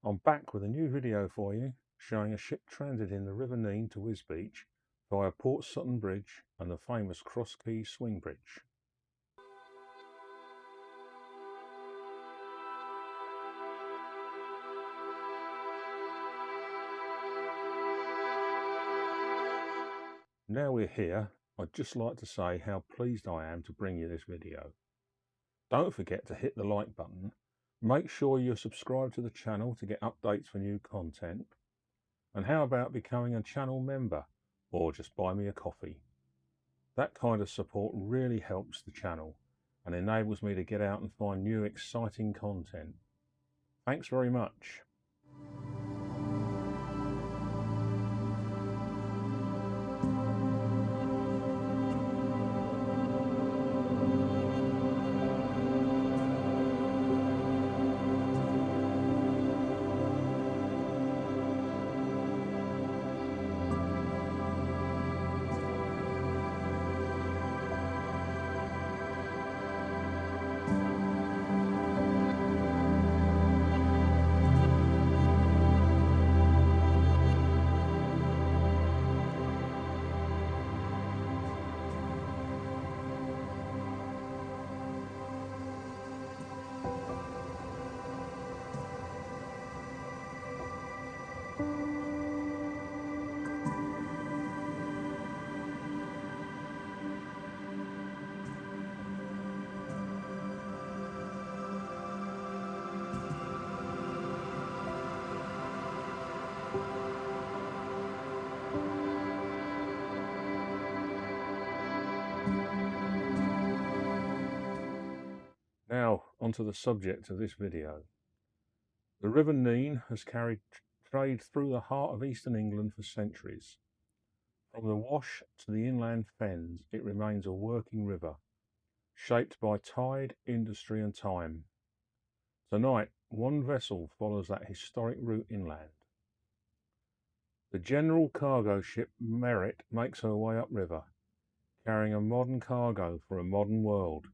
I'm back with a new video for you showing a ship transiting the River Nene to Wisbeach via Port Sutton Bridge and the famous Cross Quay Swing Bridge. Now we're here, I'd just like to say how pleased I am to bring you this video. Don't forget to hit the like button, make sure you're subscribed to the channel to get updates for new content, and how about becoming a channel member or just buy me a coffee? That kind of support really helps the channel and enables me to get out and find new exciting content. Thanks very much. Now onto the subject of this video. The River Nene has carried trade through the heart of eastern England for centuries. From the Wash to the inland fens, it remains a working river, shaped by tide, industry and time. Tonight, one vessel follows that historic route inland. The general cargo ship Merit makes her way upriver, carrying a modern cargo for a modern world.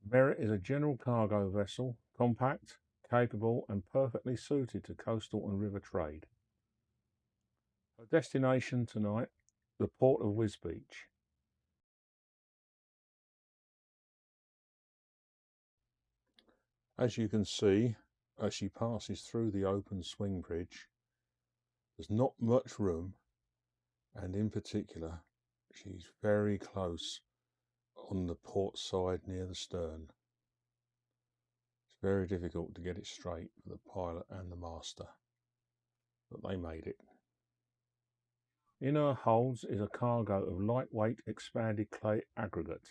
Merit is a general cargo vessel, compact, capable and perfectly suited to coastal and river trade. Her destination tonight, the port of Wisbeach. As you can see, as she passes through the open swing bridge, there's not much room, and in particular, she's very close on the port side near the stern. It's very difficult to get it straight for the pilot and the master, but they made it. In her holds is a cargo of lightweight expanded clay aggregate,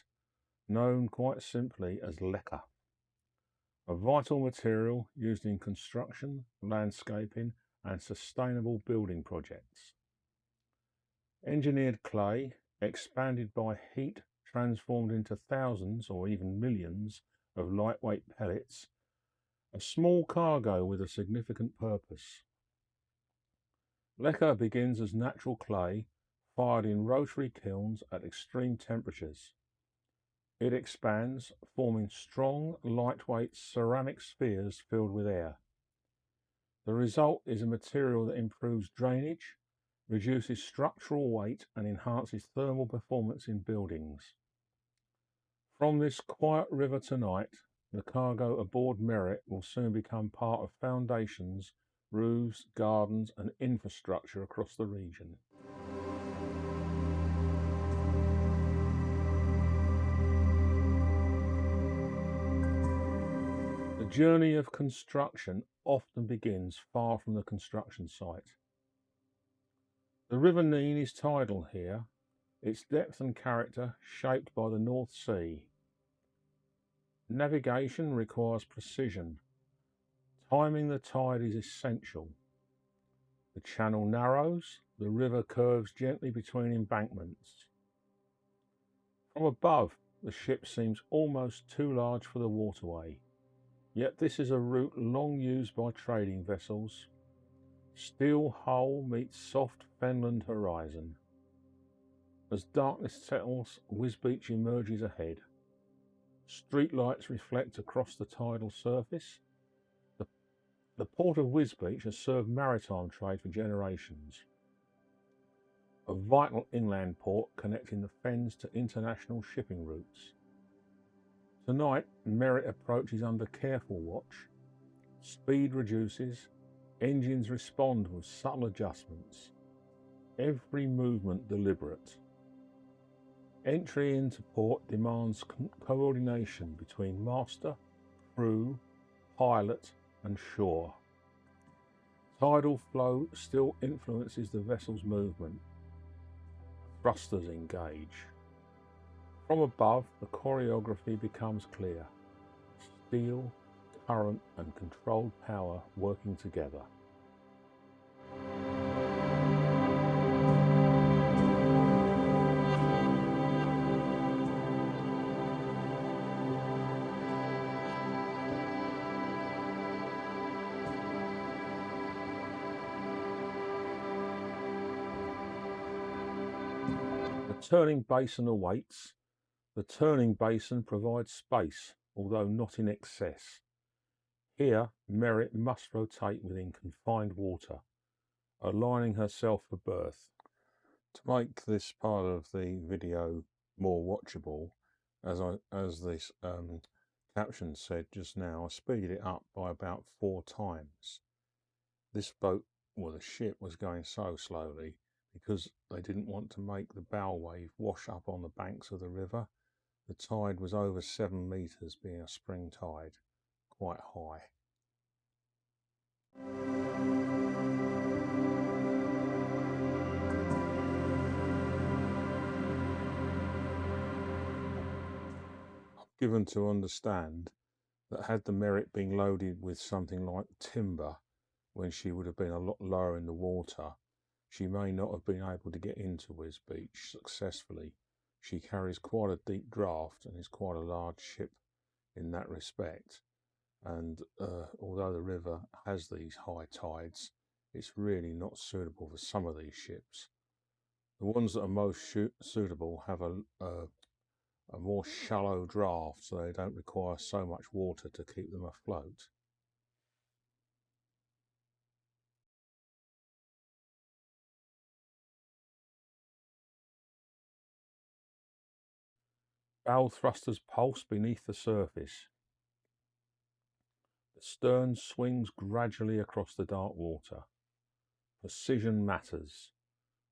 known quite simply as lacquer, a vital material used in construction, landscaping and sustainable building projects. Engineered clay, expanded by heat, transformed into thousands or even millions of lightweight pellets, a small cargo with a significant purpose. Lacquer begins as natural clay fired in rotary kilns at extreme temperatures. It expands, forming strong, lightweight ceramic spheres filled with air. The result is a material that improves drainage, reduces structural weight and enhances thermal performance in buildings. From this quiet river tonight, the cargo aboard Merit will soon become part of foundations, roofs, gardens and infrastructure across the region. The journey of construction often begins far from the construction site. The River Nene is tidal here, its depth and character shaped by the North Sea. Navigation requires precision. Timing the tide is essential. The channel narrows, the river curves gently between embankments. From above, the ship seems almost too large for the waterway. Yet this is a route long used by trading vessels. Steel hull meets soft fenland horizon. As darkness settles, Wisbeach emerges ahead. Streetlights reflect across the tidal surface. The port of Wisbech has served maritime trade for generations, a vital inland port connecting the Fens to international shipping routes. Tonight, Merritt approaches under careful watch. Speed reduces, engines respond with subtle adjustments, every movement deliberate. Entry into port demands coordination between master, crew, pilot and shore. Tidal flow still influences the vessel's movement. Thrusters engage. From above, the choreography becomes clear. Steel, current and controlled power working together. The turning basin awaits. The turning basin provides space, although not in excess. Here, Merritt must rotate within confined water, aligning herself for berth. To make this part of the video more watchable, as this caption said just now, I speeded it up by about 4 times. This boat, well, the ship was going so slowly because they didn't want to make the bow wave wash up on the banks of the river. The tide was over 7 meters, being a spring tide, quite high. I'm given to understand that had the Merritt been loaded with something like timber, when she would have been a lot lower in the water, she may not have been able to get into Wisbech successfully. She carries quite a deep draft and is quite a large ship in that respect. And although the river has these high tides, it's really not suitable for some of these ships. The ones that are most suitable have a more shallow draft, so they don't require so much water to keep them afloat. Bow thrusters pulse beneath the surface. The stern swings gradually across the dark water. Precision matters.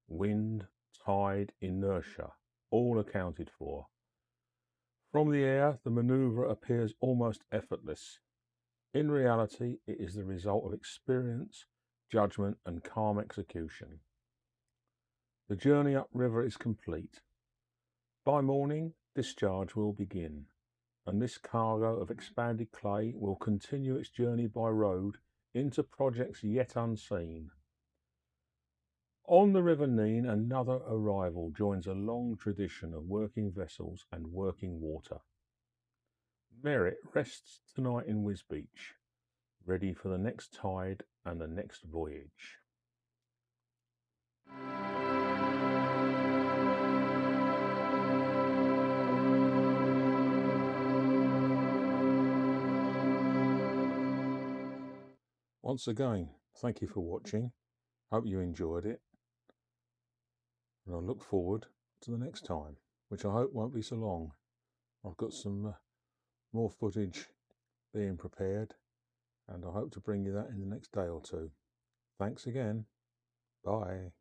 Wind, tide, inertia, all accounted for. From the air, the manoeuvre appears almost effortless. In reality, it is the result of experience, judgment and calm execution. The journey upriver is complete. By morning, discharge will begin, and this cargo of expanded clay will continue its journey by road into projects yet unseen. On the River Nene, another arrival joins a long tradition of working vessels and working water. Merritt rests tonight in Wisbech, ready for the next tide and the next voyage. Once again, thank you for watching. Hope you enjoyed it. And I look forward to the next time, which I hope won't be so long. I've got some more footage being prepared, and I hope to bring you that in the next day or two. Thanks again. Bye.